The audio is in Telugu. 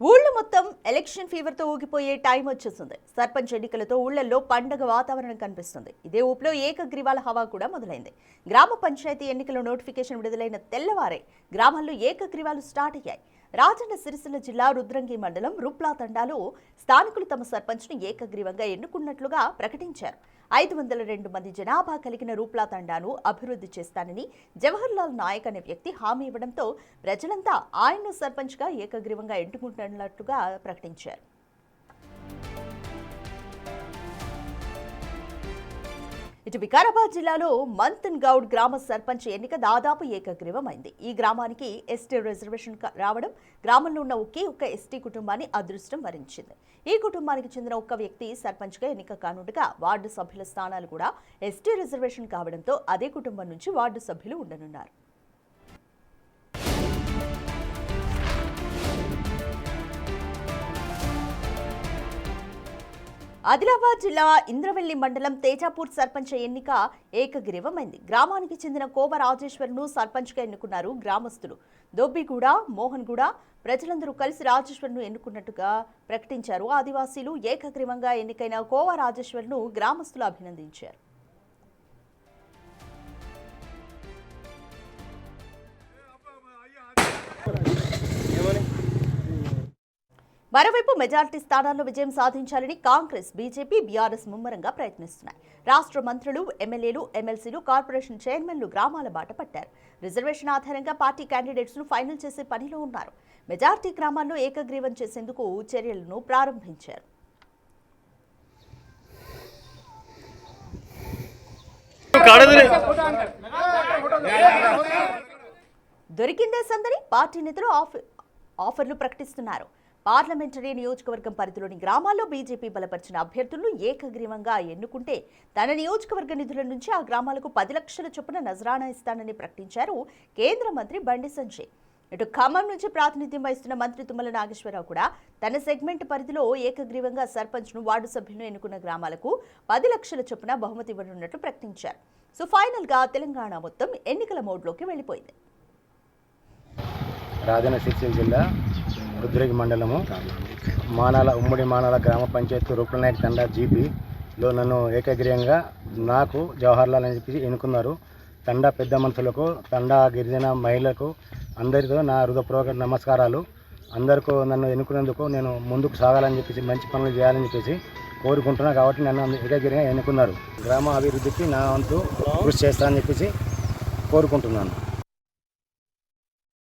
ఊళ్ళో మొత్తం ఎలక్షన్ ఫీవర్తో ఊగిపోయే టైం వచ్చేసింది. సర్పంచ్ ఎన్నికలతో ఊళ్ళల్లో పండగ వాతావరణం కనిపిస్తుంది. ఇదే ఊపులో ఏకగ్రీవాల హవా కూడా మొదలైంది. గ్రామ పంచాయతీ ఎన్నికల నోటిఫికేషన్ విడుదలైన తెల్లవారే గ్రామాల్లో ఏకగ్రీవాలు స్టార్ట్ అయ్యాయి. రాజన్న సిరిసిల్ల జిల్లా రుద్రంగి మండలం రూప్లా తండాలో స్థానికులు తమ సర్పంచ్ను ఏకగ్రీవంగా ఎన్నుకున్నట్లుగా ప్రకటించారు. 502 మంది జనాభా కలిగిన రూప్లా తండాను అభివృద్ధి చేస్తానని జవహర్లాల్ నాయక్ అనే వ్యక్తి హామీ ఇవ్వడంతో ప్రజలంతా ఆయన్ను సర్పంచ్గా ఏకగ్రీవంగా ఎన్నుకుంటున్నట్లుగా ప్రకటించారు. ఇటు వికారాబాద్ జిల్లాలో మంతన్ గౌడ్ గ్రామ సర్పంచ్ ఎన్నిక దాదాపు ఏకగ్రీవమైంది. ఈ గ్రామానికి ఎస్టీ రిజర్వేషన్ రావడం గ్రామంలో ఉన్న ఒకే ఒక్క ఎస్టీ కుటుంబాన్ని అదృష్టం వరించింది. ఈ కుటుంబానికి చెందిన ఒక్క వ్యక్తి సర్పంచ్గా ఎన్నిక కానుండగా వార్డు సభ్యుల స్థానాలు కూడా ఎస్టీ రిజర్వేషన్ కావడంతో అదే కుటుంబం నుంచి వార్డు సభ్యులు ఉండనున్నారు. ఆదిలాబాద్ జిల్లా ఇంద్రవెల్లి మండలం తేజాపూర్ సర్పంచ్ ఎన్నిక ఏకగ్రీవమైంది. గ్రామానికి చెందిన కోవ రాజేశ్వర్ను సర్పంచ్గా ఎన్నుకున్నారు గ్రామస్తులు. దొబ్బిగూడ, మోహన్గూడ ప్రజలందరూ కలిసి రాజేశ్వర్ను ఎన్నుకున్నట్టుగా ప్రకటించారు. ఆదివాసీలు ఏకగ్రీవంగా ఎన్నికైన కోవ రాజేశ్వర్ను గ్రామస్తులు అభినందించారు. మరోవైపు మెజార్టీ స్థానాల్లో విజయం సాధించాలని కాంగ్రెస్, బీజేపీ, బీఆర్ఎస్ ముమ్మరంగా ప్రయత్నిస్తున్నాయి. రాష్ట్ర మంత్రులు, ఎమ్మెల్యేలు, ఎమ్మెల్సీలు, కార్పొరేషన్ చైర్మన్లు గ్రామాల బాట పట్టారు. రిజర్వేషన్ ఆధారంగా పార్టీ క్యాండిడేట్స్ ను ఫైనల్ చేసే పనిలో ఉన్నారు. మెజార్టీ గ్రామాల్లో ఏకగ్రీవం చేసేందుకు చర్యలను ప్రారంభించారు. దొరికిందే సందడి పార్టీ నేతలు ఆఫర్లు ప్రకటిస్తున్నారు. పార్లమెంటరీ నియోజకవర్గం పరిధిలోని గ్రామాల్లో బీజేపీ బలపరిచిన అభ్యర్థులను ఏకగ్రీవంగా ఎన్నుకుంటే తన నియోజకవర్గ నిధుల నుంచి ఆ గ్రామాలకు 10 లక్షల చొప్పున నజరానా ఇస్తానని ప్రకటించారు కేంద్ర మంత్రి బండి సంజయ్. ఇటు ఖమ్మం నుంచి ప్రాతినిధ్యం వహిస్తున్న మంత్రి తుమ్మల నాగేశ్వరరావు కూడా తన సెగ్మెంట్ పరిధిలో ఏకగ్రీవంగా సర్పంచ్ను, వార్డు సభ్యులను ఎన్నుకున్న గ్రామాలకు 10 లక్షల చొప్పున బహుమతి ఇవ్వనున్నట్టు ప్రకటించారు. సో ఫైనల్ గా తెలంగాణ మొత్తం ఎన్నికల మోడ్లోకి వెళ్లిపోయింది. రాజన్న సిరిసిల్ల జిల్లా రుద్రంగి మండలము ఉమ్మడి మానాల గ్రామ పంచాయతీ రూపనాయక్ తండా జీపీలో నన్ను ఏకగ్రీవంగా నాకు జవహర్లాల్ అని చెప్పి ఎన్నుకున్నారు. తండా పెద్ద మనుషులకు, తండా గిరిజన మహిళలకు అందరితో నా హృదయపూర్వక నమస్కారాలు. అందరికీ నన్ను ఎన్నుకున్నందుకు నేను ముందుకు సాగాలని చెప్పేసి, మంచి పనులు చేయాలని చెప్పేసి కోరుకుంటున్నా. కాబట్టి నన్ను ఏకగ్రీవంగా ఎన్నుకున్నారు. గ్రామ అభివృద్ధికి నా వంతు కృషి చేస్తానని చెప్పేసి కోరుకుంటున్నాను.